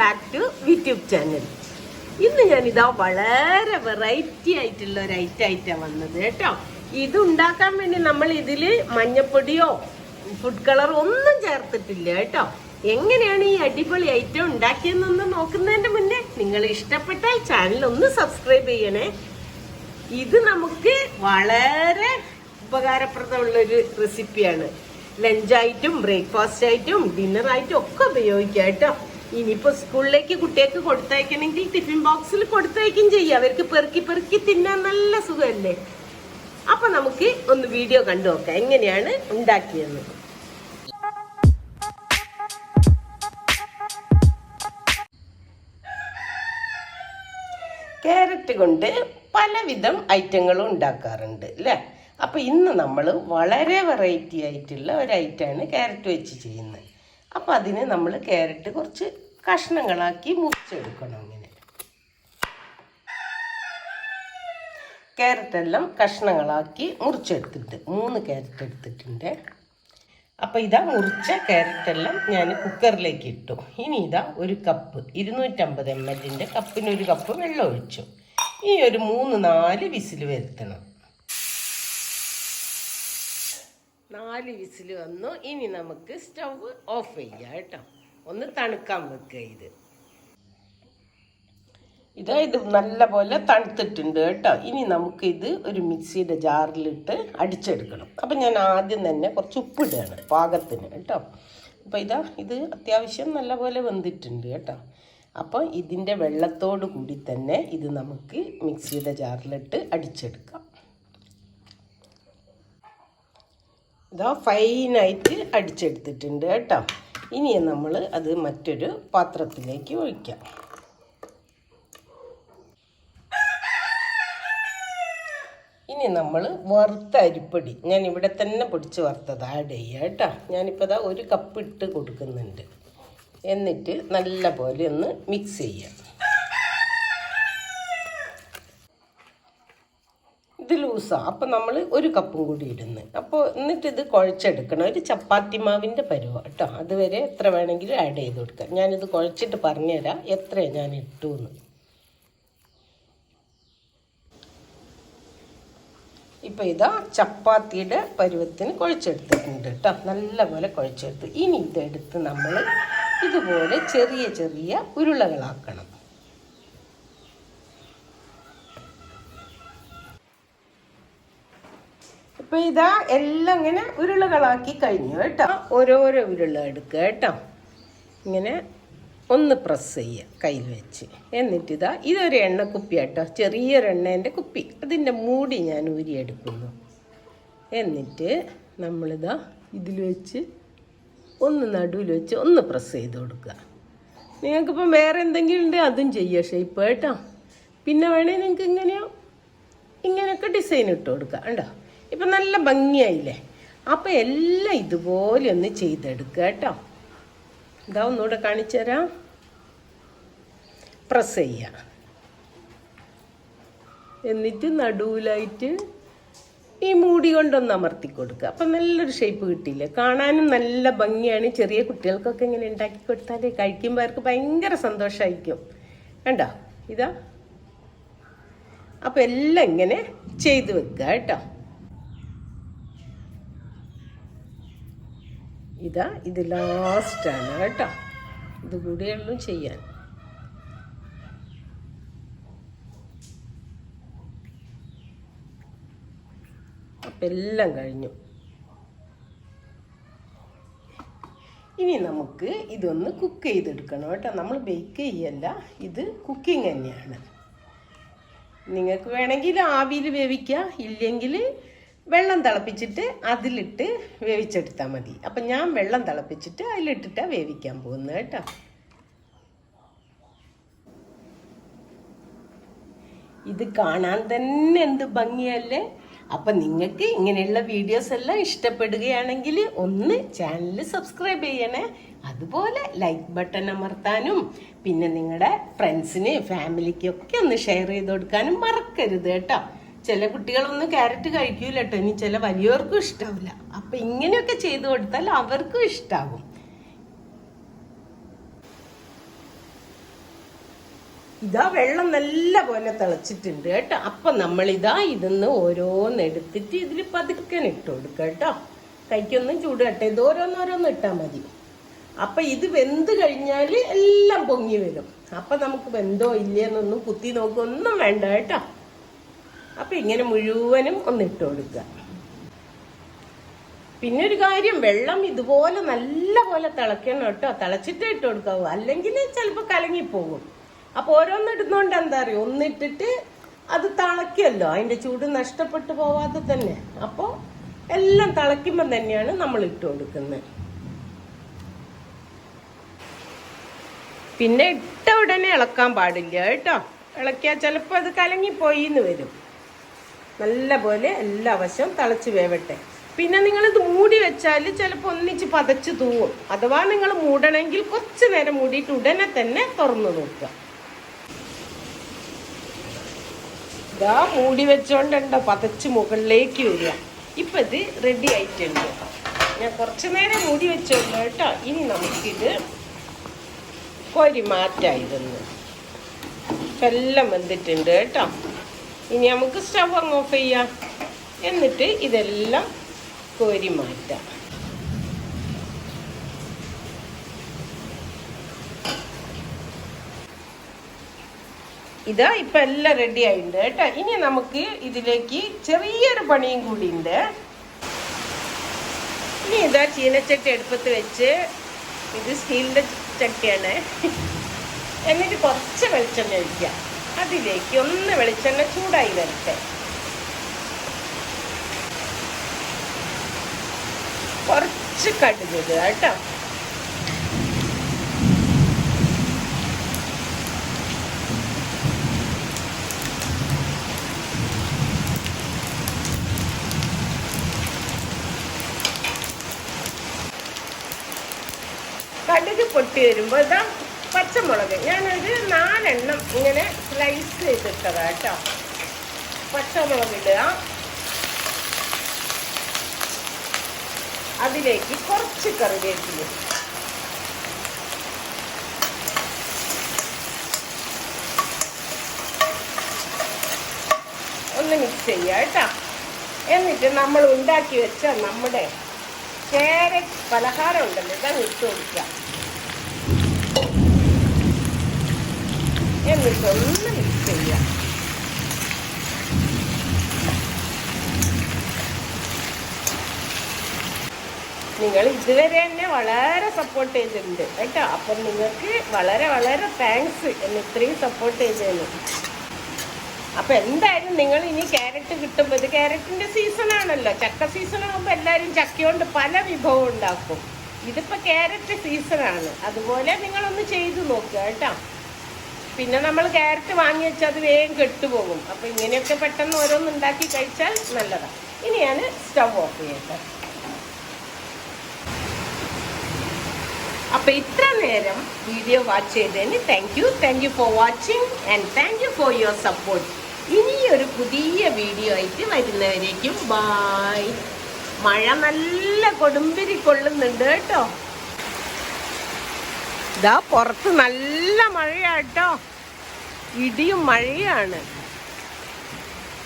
Back to YouTube channel. ഇന്ന് ഞാനിതാ വളരെ വെറൈറ്റി ആയിട്ടുള്ള ഒരു ഐറ്റമാണ് വന്നത് കേട്ടോ. ഇത് ഉണ്ടാക്കാൻ വേണ്ടി നമ്മൾ ഇതിൽ മഞ്ഞപ്പൊടിയോ ഫുഡ് കളറോ ഒന്നും ചേർത്തിട്ടില്ല കേട്ടോ. എങ്ങനെയാണ് ഈ അടിപൊളി ഐറ്റം ഉണ്ടാക്കിയതെന്നൊന്ന് നോക്കുന്നതിന്റെ മുന്നേ നിങ്ങൾ ഇഷ്ടപ്പെട്ടാൽ ചാനൽ ഒന്ന് സബ്സ്ക്രൈബ് ചെയ്യണേ. ഇത് നമുക്ക് വളരെ ഉപകാരപ്രദമുള്ളൊരു റെസിപ്പിയാണ്. ലഞ്ചായിട്ടും ബ്രേക്ക്ഫാസ്റ്റ് ആയിട്ടും ഡിന്നറായിട്ടും ഒക്കെ ഉപയോഗിക്കാം കേട്ടോ. ഇനിയിപ്പോൾ സ്കൂളിലേക്ക് കുട്ടികൾക്ക് കൊടുത്തയക്കണമെങ്കിൽ ടിഫിൻ ബോക്സിൽ കൊടുത്തയക്കും ചെയ്യാം. അവർക്ക് പെറുക്കി പെറുക്കി തിന്നാൻ നല്ല സുഖമല്ലേ. അപ്പൊ നമുക്ക് ഒന്ന് വീഡിയോ കണ്ടു നോക്കാം എങ്ങനെയാണ് ഉണ്ടാക്കിയെന്ന്. ക്യാരറ്റ് കൊണ്ട് പലവിധം ഐറ്റങ്ങളും ഉണ്ടാക്കാറുണ്ട് അല്ലേ. അപ്പോൾ ഇന്ന് നമ്മൾ വളരെ വെറൈറ്റി ആയിട്ടുള്ള ഒരു ഐറ്റമാണ് ക്യാരറ്റ് വെച്ച് ചെയ്യുന്നത്. അപ്പോൾ അതിന് നമ്മൾ ക്യാരറ്റ് കുറച്ച് കഷ്ണങ്ങളാക്കി മുറിച്ചെടുക്കണം. ഇങ്ങനെ ക്യാരറ്റെല്ലാം കഷ്ണങ്ങളാക്കി മുറിച്ചെടുത്തിട്ട് 3 ക്യാരറ്റ് എടുത്തിട്ടുണ്ട്. അപ്പോൾ ഇതാ മുറിച്ച ക്യാരറ്റെല്ലാം ഞാൻ കുക്കറിലേക്ക് ഇട്ടു. ഇനി ഇതാ ഒരു കപ്പ് 250 ml കപ്പിന് 1 കപ്പ് വെള്ളം ഒഴിച്ചു. ഇനി ഒരു 3-4 വിസിൽ വരുത്തണം. 4 വിസിൽ വന്നു. ഇനി നമുക്ക് സ്റ്റവ് ഓഫ് ചെയ്യാം കേട്ടോ. ഒന്ന് തണുക്കാൻ വെക്കുക. ഇത് നല്ല പോലെ തണുത്തിട്ടുണ്ട് കേട്ടോ. ഇനി നമുക്ക് ഇത് ഒരു മിക്സിയുടെ ജാറിലിട്ട് അടിച്ചെടുക്കണം. അപ്പം ഞാൻ ആദ്യം തന്നെ കുറച്ച് ഉപ്പിടുകയാണ് പാകത്തിന് കേട്ടോ. അപ്പോൾ ഇത് അത്യാവശ്യം നല്ല പോലെ വെന്തിട്ടുണ്ട് കേട്ടോ. അപ്പോൾ ഇതിൻ്റെ വെള്ളത്തോട് കൂടി തന്നെ ഇത് നമുക്ക് മിക്സിയുടെ ജാറിലിട്ട് അടിച്ചെടുക്കാം. ഫൈനായിട്ട് അടിച്ചെടുത്തിട്ടുണ്ട് കേട്ടോ. ഇനി നമ്മൾ അത് മറ്റൊരു പാത്രത്തിലേക്ക് ഒഴിക്കാം. ഇനി നമ്മൾ വറുത്ത അരിപ്പൊടി ഞാൻ ഇവിടെ തന്നെ പൊടിച്ച് വറുത്തത് ആഡ് ചെയ്യുക കേട്ടോ. ഞാനിപ്പോൾ 1 കപ്പ് ഇട്ട് കൊടുക്കുന്നുണ്ട്. എന്നിട്ട് നല്ല പോലെ ഒന്ന് മിക്സ് ചെയ്യാം. ഇത് ലൂസാണ്. അപ്പം നമ്മൾ 1 കപ്പും കൂടി ഇടുന്നു. അപ്പോൾ എന്നിട്ട് ഇത് കുഴച്ചെടുക്കണം. ഒരു ചപ്പാത്തി മാവിൻ്റെ പരുവം കേട്ടോ. അതുവരെ എത്ര വേണമെങ്കിലും ആഡ് ചെയ്ത് കൊടുക്കാം. ഞാനിത് കുഴച്ചിട്ട് പറഞ്ഞുതരാം എത്രയാണ് ഞാൻ ഇട്ടു എന്ന്. ഇപ്പോൾ ചപ്പാത്തിയുടെ പരുവത്തിന് കുഴച്ചെടുത്തിട്ടുണ്ട് കേട്ടോ. നല്ല പോലെ കുഴച്ചെടുത്ത് ഇനി ഇതെടുത്ത് നമ്മൾ ഇതുപോലെ ചെറിയ ചെറിയ ഉരുളകളാക്കണം. ഇപ്പം എല്ലാം ഇങ്ങനെ ഉരുളകളാക്കി കഴിഞ്ഞു കേട്ടോ. ഓരോരോ ഉരുള എടുക്കുക കേട്ടോ. ഇങ്ങനെ ഒന്ന് പ്രസ് ചെയ്യുക കയ്യിൽ വെച്ച്. എന്നിട്ട് ഇതൊരു എണ്ണക്കുപ്പി കേട്ടോ. ചെറിയൊരു എണ്ണേൻ്റെ കുപ്പി. അതിൻ്റെ മൂടി ഞാൻ ഊരിയെടുക്കുന്നു. എന്നിട്ട് ഇതിൽ വെച്ച് ഒന്ന് നടുവിൽ വെച്ച് ഒന്ന് പ്രസ് ചെയ്ത് കൊടുക്കുക. നിങ്ങൾക്കിപ്പം വേറെ എന്തെങ്കിലും ഉണ്ട് അതും ചെയ്യുക ഷേപ്പ് കേട്ടോ. പിന്നെ വേണേൽ നിങ്ങൾക്ക് ഇങ്ങനെയൊക്കെ ഡിസൈൻ ഇട്ട് കൊടുക്കുക കണ്ടോ. ഇപ്പം നല്ല ഭംഗിയായില്ലേ. അപ്പം എല്ലാം ഇതുപോലെ ഒന്ന് ചെയ്തെടുക്കുക കേട്ടോ. ഒന്നുകൂടെ കാണിച്ചു തരാം. പ്രസ് ചെയ്യുക. എന്നിട്ട് നടുവിലായിട്ട് ഈ മൂടി കൊണ്ടൊന്ന് അമർത്തി കൊടുക്കുക. അപ്പം നല്ലൊരു ഷേപ്പ് കിട്ടിയില്ലേ. കാണാനും നല്ല ഭംഗിയാണ്. ചെറിയ കുട്ടികൾക്കൊക്കെ ഇങ്ങനെ ഉണ്ടാക്കി കൊടുത്താൽ കഴിക്കുമ്പോൾ അവർക്ക് ഭയങ്കര സന്തോഷമായിരിക്കും കണ്ടോ. അപ്പം എല്ലാം ഇങ്ങനെ ചെയ്ത് വെക്കുക കേട്ടോ. ഇത് ലാസ്റ്റാണ് കേട്ടോ. ഇത് കൂടിയുള്ളൂ ചെയ്യാൻ. അപ്പം എല്ലാം കഴിഞ്ഞു. ഇനി നമുക്ക് ഇതൊന്ന് കുക്ക് ചെയ്തെടുക്കണം കേട്ടോ. നമ്മൾ ബേക്ക് ചെയ്യല്ല, ഇത് കുക്കിംഗ് തന്നെയാണ്. നിങ്ങൾക്ക് വേണമെങ്കിൽ ആവിയിൽ വേവിക്കുക, ഇല്ലെങ്കിൽ വെള്ളം തിളപ്പിച്ചിട്ട് അതിലിട്ട് വേവിച്ചെടുത്താൽ മതി. അപ്പം ഞാൻ വെള്ളം തിളപ്പിച്ചിട്ട് അതിലിട്ടിട്ടാണ് വേവിക്കാൻ പോകുന്നത് കേട്ടോ. ഇത് കാണാൻ തന്നെ എന്ത് ഭംഗിയല്ലേ. അപ്പം നിങ്ങൾക്ക് ഇങ്ങനെയുള്ള വീഡിയോസ് എല്ലാം ഇഷ്ടപ്പെടുകയാണെങ്കിൽ ഒന്ന് ചാനൽ സബ്സ്ക്രൈബ് ചെയ്യണേ. അതുപോലെ ലൈക്ക് ബട്ടൺ അമർത്താനും പിന്നെ നിങ്ങളുടെ ഫ്രണ്ട്സിന് ഫാമിലിക്കൊക്കെ ഒന്ന് ഷെയർ ചെയ്ത് കൊടുക്കാനും മറക്കരുത് കേട്ടോ. ചില കുട്ടികളൊന്നും ക്യാരറ്റ് കഴിക്കൂല കേട്ടോ. ഇനി ചില വലിയവർക്കും ഇഷ്ടാവില്ല. അപ്പം ഇങ്ങനെയൊക്കെ ചെയ്തു കൊടുത്താൽ അവർക്കും ഇഷ്ടാവും. ഇതാ വെള്ളം നല്ല പോലെ തിളച്ചിട്ടുണ്ട് കേട്ടോ. അപ്പൊ നമ്മളിതാ ഇതിന്ന് ഓരോന്നെടുത്തിട്ട് ഇതിൽ പതുക്കൻ ഇട്ട് കൊടുക്കുക കേട്ടോ. കൈക്കൊന്നും ചൂട് കട്ടെ, ഇത് ഓരോന്നോരോന്ന് ഇട്ടാൽ മതി. അപ്പൊ ഇത് വെന്ത് കഴിഞ്ഞാൽ എല്ലാം പൊങ്ങി വരും. അപ്പൊ നമുക്ക് വെന്തോ ഇല്ലയെന്നൊന്നും കുത്തി നോക്കൊന്നും വേണ്ട കേട്ടോ. അപ്പൊ ഇങ്ങനെ മുഴുവനും ഒന്ന് ഇട്ട് കൊടുക്കുക. പിന്നെ ഒരു കാര്യം, വെള്ളം ഇതുപോലെ നല്ല പോലെ തിളക്കണം കേട്ടോ. തിളച്ചിട്ടേ ഇട്ട് കൊടുക്കാവൂ, അല്ലെങ്കിൽ ചിലപ്പോൾ കലങ്ങിപ്പോകും. അപ്പൊ ഓരോന്നിടുന്നോണ്ട് എന്താ അറിയോ, ഒന്നിട്ടിട്ട് അത് തിളക്കുമല്ലോ, അതിന്റെ ചൂട് നഷ്ടപ്പെട്ടു പോവാതെ തന്നെ. അപ്പോ എല്ലാം തിളയ്ക്കുമ്പോൾ തന്നെയാണ് നമ്മൾ ഇട്ട് കൊടുക്കുന്നത്. പിന്നെ ഇട്ട ഉടനെ ഇളക്കാൻ പാടില്ല കേട്ടോ. ഇളക്കിയാൽ ചിലപ്പോൾ അത് കലങ്ങിപ്പോയിന്ന് വരും. നല്ല പോലെ എല്ലാ വശവും തിളച്ച് വേവട്ടെ. പിന്നെ നിങ്ങളിത് മൂടി വെച്ചാൽ ചിലപ്പോൾ ഒന്നിച്ച് പതച്ച് തൂവും. അഥവാ നിങ്ങൾ മൂടണമെങ്കിൽ കുറച്ച് നേരം മൂടിയിട്ട് ഉടനെ തന്നെ തുറന്നു നോക്കുക. ഇതാ മൂടി വെച്ചോണ്ടോ പതച്ച് മുകളിലേക്ക് വരിക. ഇപ്പം ഇത് റെഡി ആയിട്ടുണ്ട്. ഞാൻ കുറച്ച് നേരം മൂടി വെച്ചോണ്ട് കേട്ടോ. ഇനി നമുക്കിത് കോരി മാറ്റായിരുന്നു. എല്ലാം വെന്തിട്ടുണ്ട് കേട്ടോ. ഇനി നമുക്ക് സ്റ്റവ് അങ്ങ് ഓഫ് ചെയ്യാം. എന്നിട്ട് ഇതെല്ലാം കോരി മാറ്റാം. ഇതാ ഇപ്പം എല്ലാം റെഡി ആയിട്ടുണ്ട് കേട്ടോ. ഇനി നമുക്ക് ഇതിലേക്ക് ചെറിയൊരു പണിയും കൂടി ഉണ്ട്. ഇനി ഇതാ ചീനച്ചട്ടി അടുപ്പത്ത് വെച്ച്, ഇത് സ്റ്റീലിൻ്റെ ചട്ടിയാണ്. എന്നിട്ട് കുറച്ച് വെളിച്ചെണ്ണ ഒഴിക്കുക. അതിലേക്ക് ഒന്ന് വെളിച്ചെണ്ണ ചൂടായി വരട്ടെ. കുറച്ച് കടുക് കേട്ടോ. കടുക് പൊട്ടി വരുമ്പോൾ ഇതാ പച്ചമുളക് ഞാനൊരു 4 എണ്ണം ഇങ്ങനെ സ്ലൈസ് ചെയ്തിട്ടതാ കേട്ടോ. പച്ചമുളക് ഇടുക. അതിലേക്ക് കുറച്ച് കറിവേപ്പില, ഒന്ന് മിക്സ് ചെയ്യുക കേട്ടോ. എന്നിട്ട് നമ്മൾ ഉണ്ടാക്കി വെച്ച നമ്മുടെ കാരറ്റ് പലഹാരം ഉണ്ടല്ലോ, ഇതങ്ങ് ഇട്ട് കൊടുക്കുക. എന്നിട്ടൊന്ന് മിക്സ് ചെയ്യുക. നിങ്ങൾ ഇതുവരെ എന്നെ വളരെ സപ്പോർട്ട് ചെയ്തിട്ടുണ്ട് കേട്ടോ. അപ്പം നിങ്ങൾക്ക് വളരെ വളരെ താങ്ക്സ് എന്നെ ഇത്രയും സപ്പോർട്ട് ചെയ്തതിന്. അപ്പം എന്തായാലും നിങ്ങൾ ഇനി ക്യാരറ്റ് കിട്ടുമ്പോൾ, ഇത് ക്യാരറ്റിൻ്റെ സീസണാണല്ലോ, ചക്ക സീസൺ ആകുമ്പോൾ എല്ലാവരും ചക്കയോണ്ട് പല വിഭവം ഉണ്ടാക്കും. ഇതിപ്പോൾ ക്യാരറ്റ് സീസണാണ്. അതുപോലെ നിങ്ങളൊന്ന് ചെയ്തു നോക്കുക കേട്ടോ. പിന്നെ നമ്മൾ ക്യാരറ്റ് വാങ്ങി വെച്ചാൽ അത് വേഗം കെട്ടുപോകും. അപ്പം ഇങ്ങനെയൊക്കെ പെട്ടെന്ന് ഓരോന്ന് ഉണ്ടാക്കി കഴിച്ചാൽ നല്ലതാണ്. ഇനി ഞാൻ സ്റ്റവ് ഓഫ് ചെയ്യട്ടെ. അപ്പം ഇത്ര നേരം വീഡിയോ വാച്ച് ചെയ്തതിന് thank you for watching and thank you for your support. ഇനിയൊരു പുതിയ വീഡിയോ ആയിട്ട് വരുന്നവരേക്കും ബായ്. മഴ നല്ല കൊടുമ്പിരി കൊള്ളുന്നുണ്ട് കേട്ടോ. ഇതാ പുറത്ത് നല്ല മഴയാട്ടോ, ഇടിയും മഴയാണ്.